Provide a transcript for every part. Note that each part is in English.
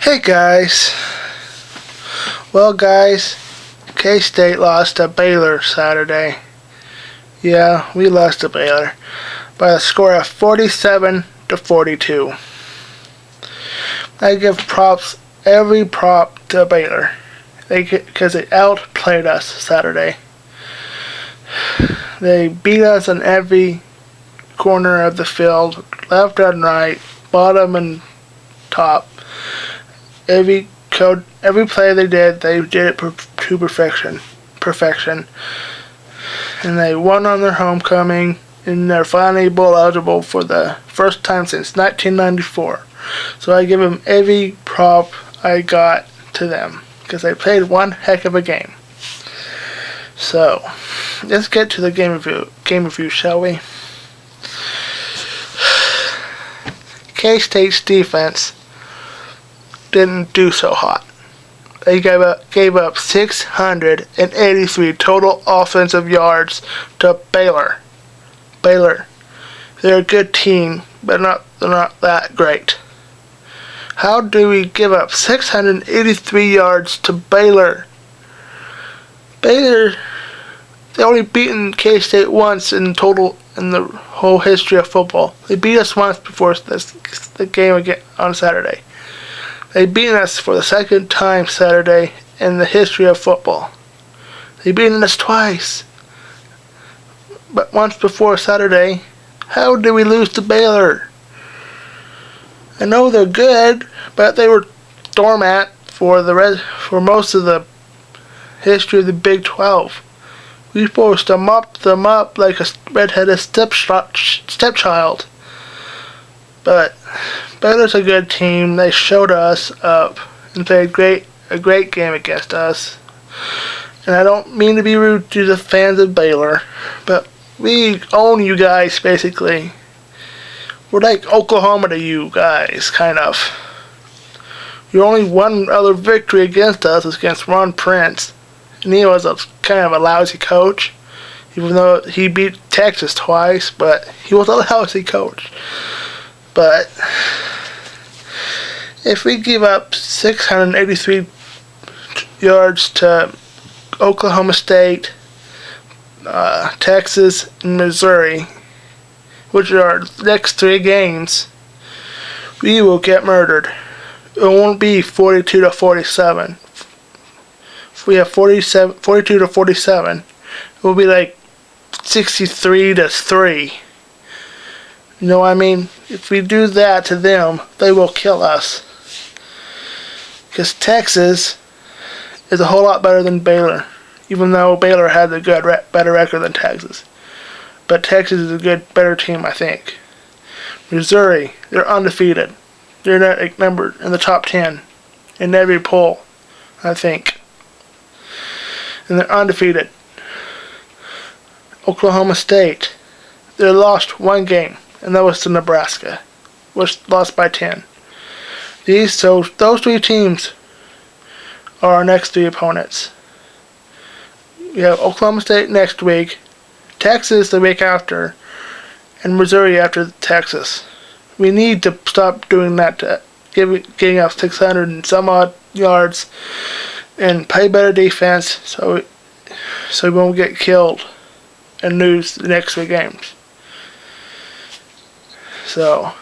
Hey guys. Well guys, K-State lost to Baylor Saturday. Yeah, we lost to Baylor by a score of 47-42. I give every prop to Baylor because they outplayed us Saturday. They beat us on every corner of the field, left and right, bottom and top. Every play they did it to perfection. And they won on their homecoming, and they're finally bowl eligible for the first time since 1994. So I give them every prop I got to them, because they played one heck of a game. So, let's get to the game review, shall we? K-State's defense didn't do so hot. They gave up 683 total offensive yards to Baylor. They're a good team, but they're not that great. How do we give up 683 yards to Baylor? Baylor, they only beaten K-State once in total in the whole history of football. They beat us once before the game again on Saturday. They beat us for the second time Saturday in the history of football. They beat us twice. But once before Saturday, how did we lose to Baylor? I know they're good, but they were doormat for most of the history of the Big 12. We were supposed to mop them up like a red-headed stepchild. But Baylor's a good team. They showed us up and played a great game against us. And I don't mean to be rude to the fans of Baylor, but we own you guys, basically. We're like Oklahoma to you guys, kind of. Your only one other victory against us was against Ron Prince. And he was kind of a lousy coach, even though he beat Texas twice, but he was a lousy coach. But if we give up 683 yards to Oklahoma State, Texas, and Missouri, which are our next three games, we will get murdered. It won't be 42-47. If we have 42-47, it will be like 63-3. You know what I mean? If we do that to them, they will kill us. Because Texas is a whole lot better than Baylor, even though Baylor had a better record than Texas. But Texas is a better team, I think. Missouri, they're undefeated. They're not numbered in the top 10 in every poll, I think. And they're undefeated. Oklahoma State, they lost one game, and that was to Nebraska, which lost by 10. Those three teams are our next three opponents. We have Oklahoma State next week, Texas the week after, and Missouri after Texas. We need to stop doing that, getting up 600 and some odd yards, and play better defense so we won't get killed and lose the next three games. So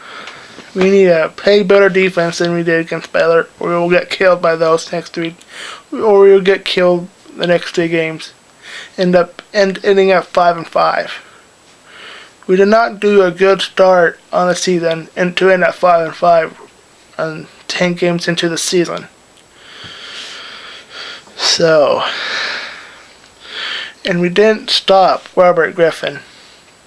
we need to play better defense than we did against Baylor, or we will get killed by those next three, or we will get killed the next three games, ending up 5-5. We did not do a good start on the season and to end at 5-5 and 10 games into the season. So, and we didn't stop Robert Griffin.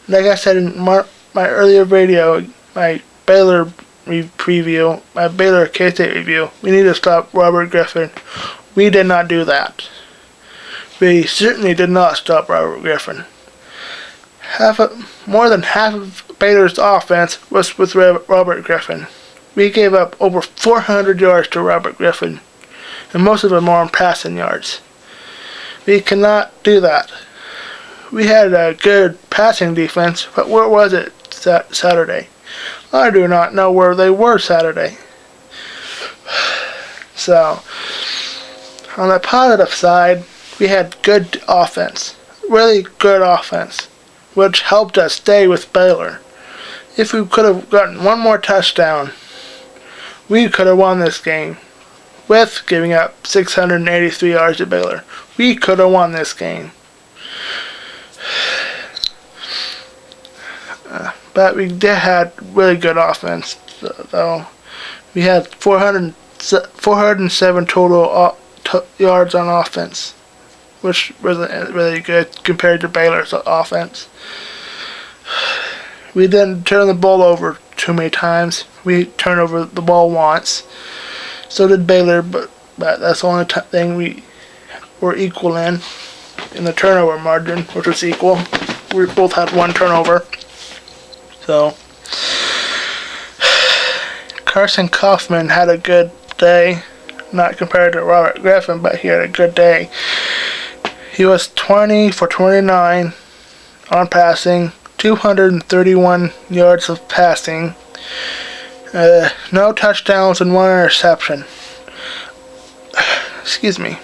Like I said in my earlier video, my Baylor preview, my Baylor K-State review, we need to stop Robert Griffin. We did not do that. We certainly did not stop Robert Griffin. More than half of Baylor's offense was with Robert Griffin. We gave up over 400 yards to Robert Griffin, and most of them are on passing yards. We cannot do that. We had a good passing defense, but where was it Saturday? I do not know where they were Saturday. So, on the positive side, we had good offense. Really good offense, which helped us stay with Baylor. If we could have gotten one more touchdown, we could have won this game. With giving up 683 yards to Baylor, we could have won this game. But we did have really good offense, though. We had 407 total yards on offense, which was really good compared to Baylor's offense. We didn't turn the ball over too many times. We turned over the ball once. So did Baylor, but that's the only thing we were equal in the turnover margin, which was equal. We both had one turnover. So Carson Kaufman had a good day, not compared to Robert Griffin, but he had a good day. He was 20 for 29 on passing, 231 yards of passing, no touchdowns and one interception. Excuse me.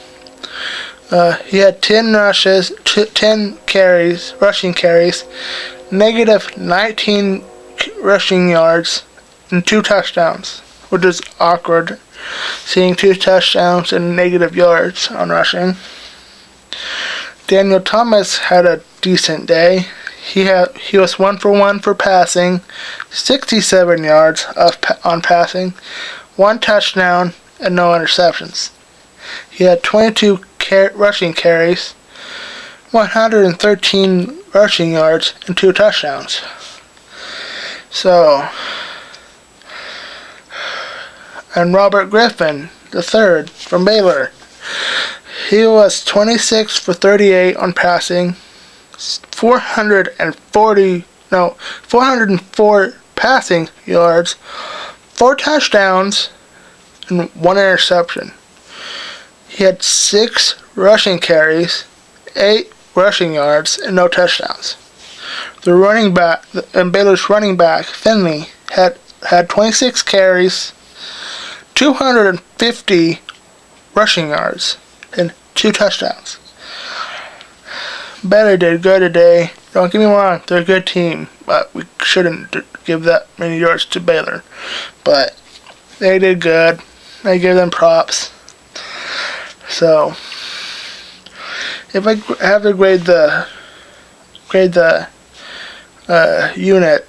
He had 10 rushes, 10 carries, rushing carries, negative 19 rushing yards, and 2 touchdowns, which is awkward, seeing 2 touchdowns and negative yards on rushing. Daniel Thomas had a decent day. He was 1 for 1 for passing, 67 yards on passing, 1 touchdown, and no interceptions. He had 22 rushing carries, 113 rushing yards, and 2 touchdowns. So, and Robert Griffin III from Baylor, he was 26 for 38 on passing, 404 passing yards, 4 touchdowns, and 1 interception. He had 6 rushing carries, 8 rushing yards, and no touchdowns. The running back, and Baylor's running back, Finley, had 26 carries, 250 rushing yards, and 2 touchdowns. Baylor did good today. Don't get me wrong, they're a good team, but we shouldn't give that many yards to Baylor. But they did good. I give them props. So, if I have to grade the unit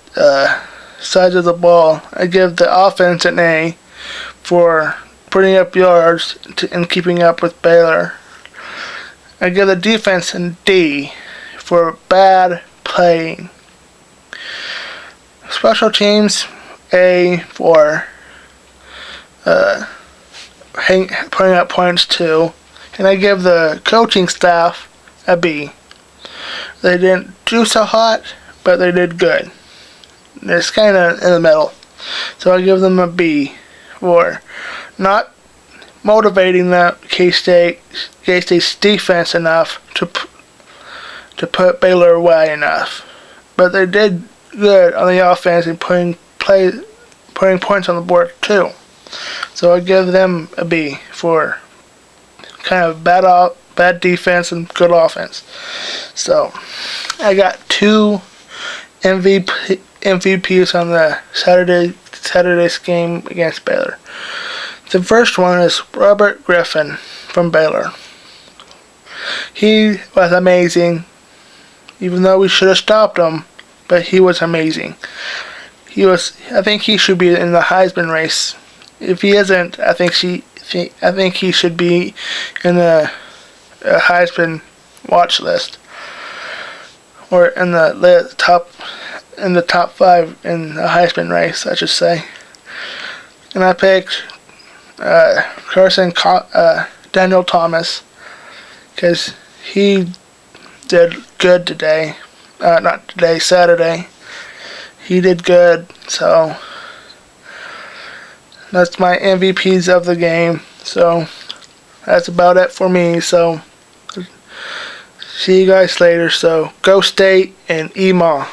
size of the ball, I give the offense an A for putting up yards and keeping up with Baylor. I give the defense a D for bad playing. Special teams, A for putting up points too. And I give the coaching staff a B. They didn't do so hot, but they did good. It's kind of in the middle. So I give them a B for not motivating the K-State's defense enough to put Baylor away enough. But they did good on the offense and putting points on the board too. So I give them a B for kind of bad defense and good offense. So I got 2 MVPs on the Saturday's game against Baylor. The first one is Robert Griffin from Baylor. He was amazing, even though we should have stopped him, but he was amazing. I think he should be in the Heisman race. If he isn't, I think he should be in the Heisman watch list, or in the top 5 in the Heisman race, I should say. And I picked Daniel Thomas because he did good today. Not today, Saturday. He did good, so that's my MVPs of the game. So that's about it for me. So see you guys later. So go State and Ema.